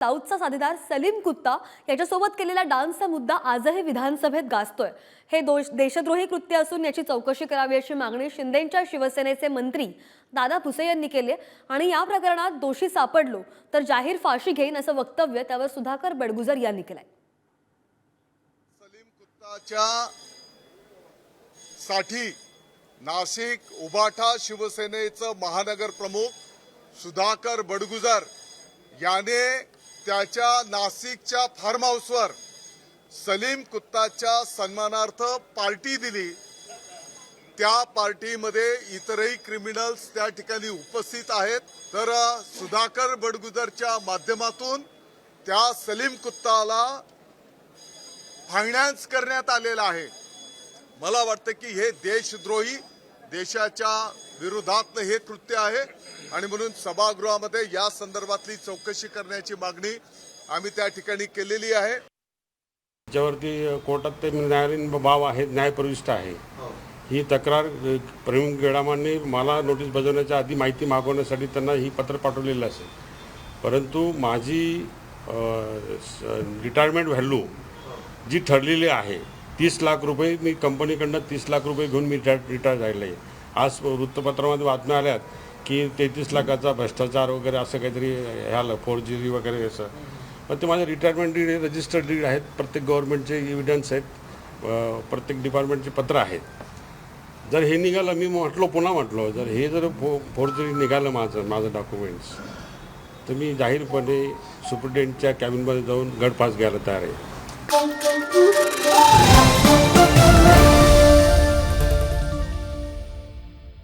दाऊदचा साथीदार सलीम कुत्ता याच्यासोबत केलेला डान्सचा मुद्दा आजही विधानसभेत गाजतोय। हे देशद्रोही कृत्य असून याची चौकशी करावी अशी मागणी शिंदेंच्या शिवसेनेचे मंत्री दादा भुसे यांनी केली आणि या प्रकरणात दोषी सापडलो तर जाहीर फाशी घेईन असं वक्तव्य त्यावर सुधाकर बडगुजर यांनी केलंय। सलीम कुत्ताच्या साठी नाशिक उबाठा शिवसेनेचं महानगर प्रमुख सुधाकर बडगुजर याने त्याच्या नाशिकच्या फार्म हाऊसवर सलीम कुत्ताच्या सन्मानार्थ पार्टी दिली। त्या पार्टीमध्ये इतरही क्रिमिनल्स त्या ठिकाणी उपस्थित आहेत। तर सुधाकर बडगुजरच्या माध्यमातून त्या सलीम कुत्ताला फायनान्स करण्यात आलेला आहे। मला वाटतं की हे देशद्रोही देशाच्या विरोधात हे कृत्य आहे आणि म्हणून सभागृहामध्ये या संदर्भातली चौकशी करण्याची मागणी आम्ही त्या ठिकाणी केलेली आहे। ज्यावरती कोर्टात ते न्यायालयीन बाब आहे, न्यायप्रविष्ट आहे। ही तक्रार प्रवीण गेडामांनी मला नोटीस बजावण्याच्या आधी माहिती मागवण्यासाठी त्यांना ही पत्र पाठवलेलं असेल, परंतु माझी रिटायरमेंट व्हॅल्यू जी ठरलेली आहे 30 लाख रुपये, मी कंपनीकडनं 30 लाख रुपये घेऊन मी रिटायर झालेलं आहे। आज वृत्तपत्रामध्ये बातम्या आल्यात की 33 लाखाचा भ्रष्टाचार वगैरे असं काहीतरी ह्याला फोर्जरी वगैरे असं, पण ते माझे रिटायरमेंट डीड रजिस्टर्ड डीड आहेत, प्रत्येक गव्हर्नमेंटचे एव्हिडन्स आहेत, प्रत्येक डिपार्टमेंटचे पत्र आहेत। जर हे निघालं, मी पुन्हा म्हटलो, जर हे जर फोर्जरी निघालं माझं डॉक्युमेंट्स, तर मी जाहीरपणे सुप्रिटेंडंटच्या कॅबिनमध्ये जाऊन गळफास घ्यायला तयार आहे।